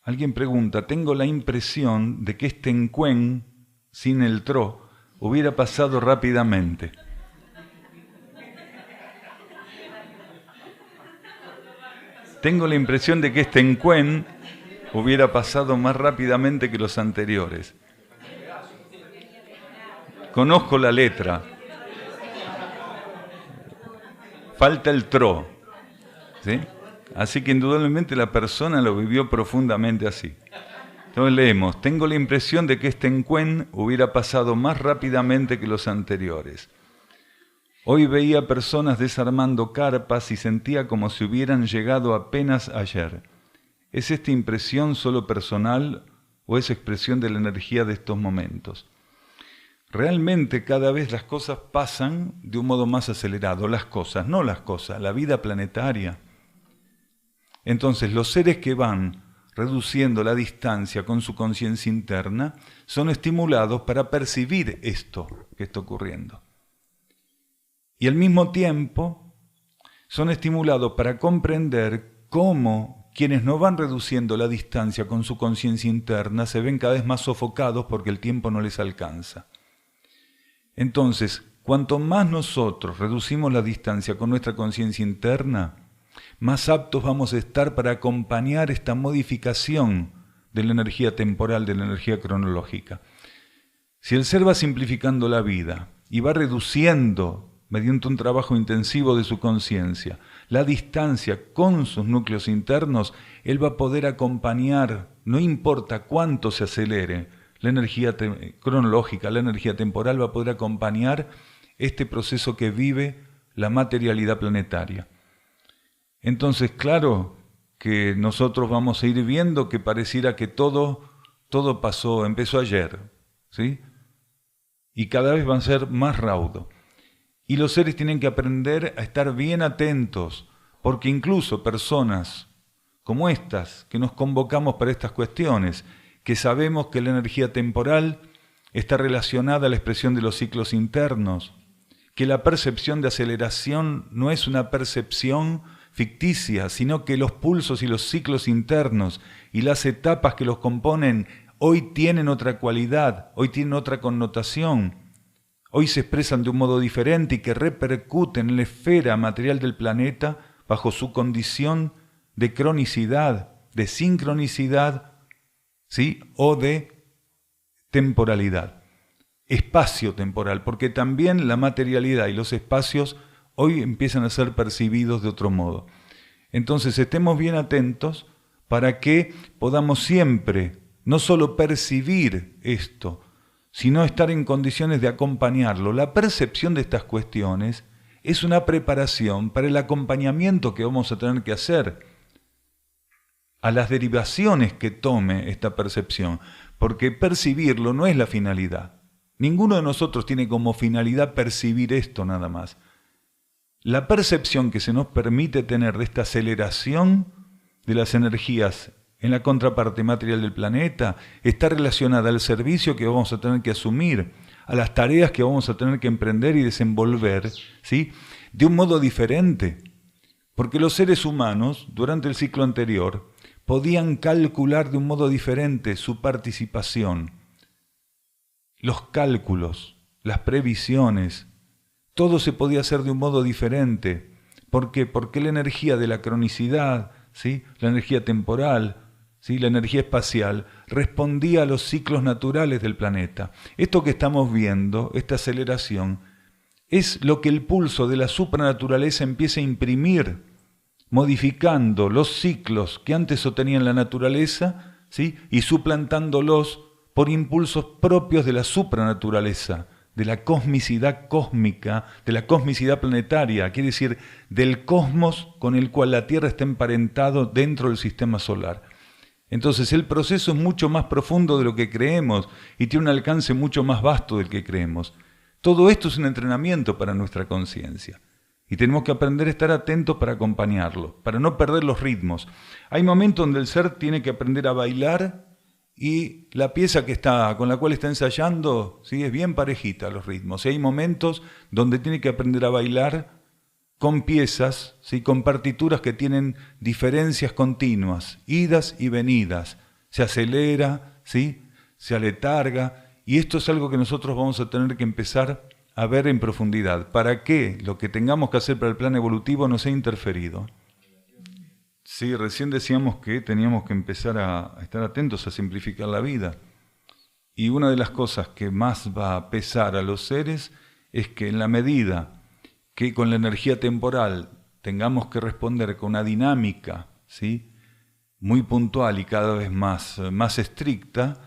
Alguien pregunta, tengo la impresión de que este encuen, sin el tro, hubiera pasado rápidamente. Tengo la impresión de que este encuen hubiera pasado más rápidamente que los anteriores. Conozco la letra. Falta el tro. ¿Sí? Así que indudablemente la persona lo vivió profundamente así. Entonces leemos, tengo la impresión de que este encuen hubiera pasado más rápidamente que los anteriores. Hoy veía personas desarmando carpas y sentía como si hubieran llegado apenas ayer. ¿Es esta impresión solo personal o es expresión de la energía de estos momentos? Realmente cada vez las cosas pasan de un modo más acelerado. Las cosas, no las cosas, la vida planetaria. Entonces los seres que van reduciendo la distancia con su conciencia interna son estimulados para percibir esto que está ocurriendo. Y al mismo tiempo son estimulados para comprender cómo quienes no van reduciendo la distancia con su conciencia interna se ven cada vez más sofocados porque el tiempo no les alcanza. Entonces, cuanto más nosotros reducimos la distancia con nuestra conciencia interna, más aptos vamos a estar para acompañar esta modificación de la energía temporal, de la energía cronológica. Si el ser va simplificando la vida y va reduciendo, mediante un trabajo intensivo de su conciencia, la distancia con sus núcleos internos, él va a poder acompañar, no importa cuánto se acelere, la energía cronológica, la energía temporal va a poder acompañar este proceso que vive la materialidad planetaria. Entonces, claro que nosotros vamos a ir viendo que pareciera que todo pasó, empezó ayer, ¿sí? Y cada vez va a ser más raudo. Y los seres tienen que aprender a estar bien atentos, porque incluso personas como estas, que nos convocamos para estas cuestiones, que sabemos que la energía temporal está relacionada a la expresión de los ciclos internos, que la percepción de aceleración no es una percepción ficticia, sino que los pulsos y los ciclos internos y las etapas que los componen hoy tienen otra cualidad, hoy tienen otra connotación, hoy se expresan de un modo diferente y que repercuten en la esfera material del planeta bajo su condición de cronicidad, de sincronicidad, ¿sí? O de temporalidad, espacio temporal, porque también la materialidad y los espacios hoy empiezan a ser percibidos de otro modo. Entonces estemos bien atentos para que podamos siempre no solo percibir esto, sino estar en condiciones de acompañarlo. La percepción de estas cuestiones es una preparación para el acompañamiento que vamos a tener que hacer a las derivaciones que tome esta percepción, porque percibirlo no es la finalidad. Ninguno de nosotros tiene como finalidad percibir esto nada más. La percepción que se nos permite tener de esta aceleración de las energías en la contraparte material del planeta está relacionada al servicio que vamos a tener que asumir, a las tareas que vamos a tener que emprender y desenvolver, ¿sí? De un modo diferente. Porque los seres humanos, durante el ciclo anterior, podían calcular de un modo diferente su participación. Los cálculos, las previsiones, todo se podía hacer de un modo diferente. ¿Por qué? Porque la energía de la cronicidad, ¿sí? La energía temporal, ¿sí? La energía espacial, respondía a los ciclos naturales del planeta. Esto que estamos viendo, esta aceleración, es lo que el pulso de la supranaturaleza empieza a imprimir, modificando los ciclos que antes sostenían la naturaleza, ¿sí? Y suplantándolos por impulsos propios de la supranaturaleza, de la cosmicidad cósmica, de la cosmicidad planetaria, quiere decir, del cosmos con el cual la Tierra está emparentado dentro del sistema solar. Entonces el proceso es mucho más profundo de lo que creemos y tiene un alcance mucho más vasto del que creemos. Todo esto es un entrenamiento para nuestra conciencia y tenemos que aprender a estar atentos para acompañarlo, para no perder los ritmos. Hay momentos donde el ser tiene que aprender a bailar y la pieza con la cual está ensayando, ¿sí? Es bien parejita los ritmos. Y hay momentos donde tiene que aprender a bailar con piezas, ¿sí? Con partituras que tienen diferencias continuas, idas y venidas, se acelera, ¿sí? Se aletarga, y esto es algo que nosotros vamos a tener que empezar a ver en profundidad, para que lo que tengamos que hacer para el plan evolutivo no sea interferido. Sí, recién decíamos que teníamos que empezar a estar atentos a simplificar la vida. Y una de las cosas que más va a pesar a los seres es que en la medida que con la energía temporal tengamos que responder con una dinámica, ¿sí?, muy puntual y cada vez más estricta,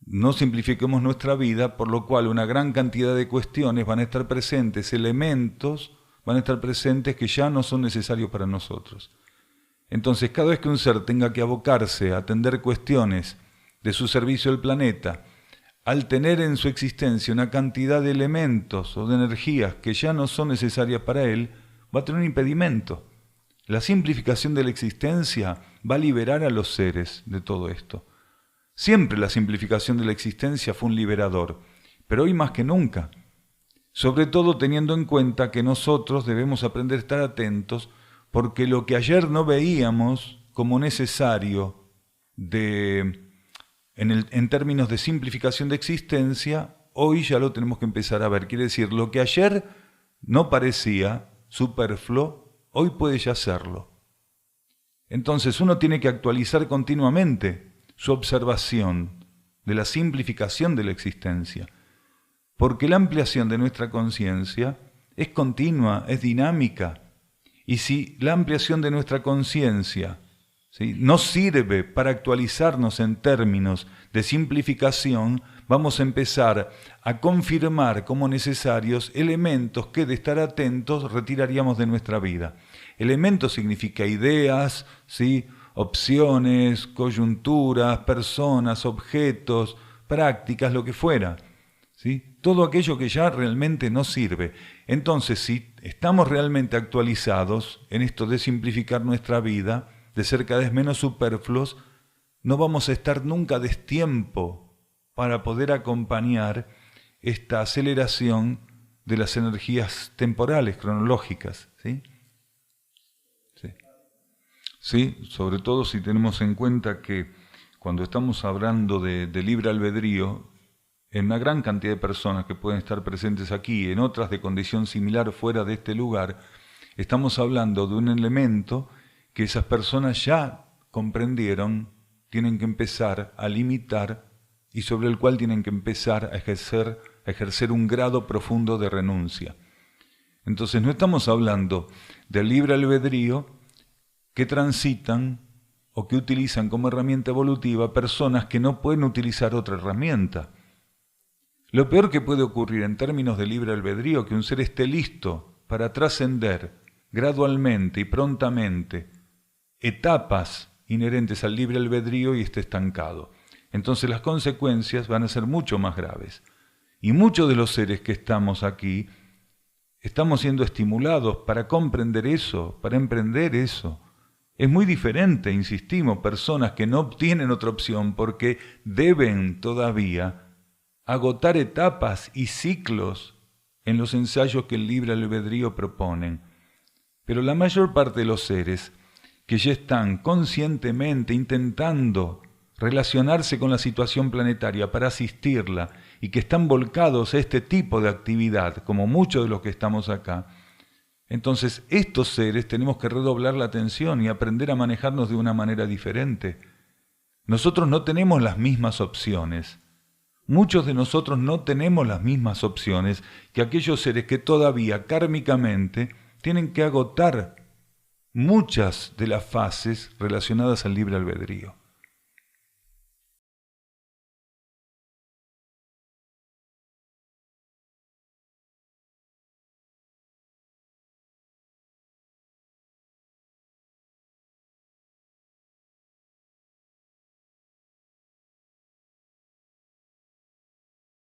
no simplifiquemos nuestra vida, por lo cual una gran cantidad de cuestiones van a estar presentes, elementos van a estar presentes que ya no son necesarios para nosotros. Entonces, cada vez que un ser tenga que abocarse a atender cuestiones de su servicio al planeta, al tener en su existencia una cantidad de elementos o de energías que ya no son necesarias para él, va a tener un impedimento. La simplificación de la existencia va a liberar a los seres de todo esto. Siempre la simplificación de la existencia fue un liberador, pero hoy más que nunca. Sobre todo teniendo en cuenta que nosotros debemos aprender a estar atentos, porque lo que ayer no veíamos como necesario en términos de simplificación de existencia, hoy ya lo tenemos que empezar a ver. Quiere decir, lo que ayer no parecía superfluo, hoy puede ya serlo. Entonces uno tiene que actualizar continuamente su observación de la simplificación de la existencia, porque la ampliación de nuestra conciencia es continua, es dinámica, y si la ampliación de nuestra conciencia, ¿sí?, no sirve para actualizarnos en términos de simplificación, vamos a empezar a confirmar como necesarios elementos que de estar atentos retiraríamos de nuestra vida. Elementos significa ideas, ¿sí?, opciones, coyunturas, personas, objetos, prácticas, lo que fuera, ¿sí? Todo aquello que ya realmente no sirve. Entonces, si estamos realmente actualizados en esto de simplificar nuestra vida, de ser cada vez menos superfluos, no vamos a estar nunca a destiempo para poder acompañar esta aceleración de las energías temporales, cronológicas, ¿sí? Sí, sobre todo si tenemos en cuenta que cuando estamos hablando de libre albedrío, en una gran cantidad de personas que pueden estar presentes aquí, en otras de condición similar fuera de este lugar, estamos hablando de un elemento que esas personas ya comprendieron, tienen que empezar a limitar y sobre el cual tienen que empezar a ejercer un grado profundo de renuncia. Entonces no estamos hablando del libre albedrío que transitan o que utilizan como herramienta evolutiva personas que no pueden utilizar otra herramienta. Lo peor que puede ocurrir en términos de libre albedrío es que un ser esté listo para trascender gradualmente y prontamente etapas inherentes al libre albedrío y esté estancado. Entonces las consecuencias van a ser mucho más graves. Y muchos de los seres que estamos aquí estamos siendo estimulados para comprender eso, para emprender eso. Es muy diferente, insistimos, personas que no tienen otra opción porque deben todavía agotar etapas y ciclos en los ensayos que el libre albedrío proponen. Pero la mayor parte de los seres que ya están conscientemente intentando relacionarse con la situación planetaria para asistirla y que están volcados a este tipo de actividad, como muchos de los que estamos acá, entonces estos seres tenemos que redoblar la atención y aprender a manejarnos de una manera diferente. Nosotros no tenemos las mismas opciones. Muchos de nosotros no tenemos las mismas opciones que aquellos seres que todavía kármicamente tienen que agotar muchas de las fases relacionadas al libre albedrío.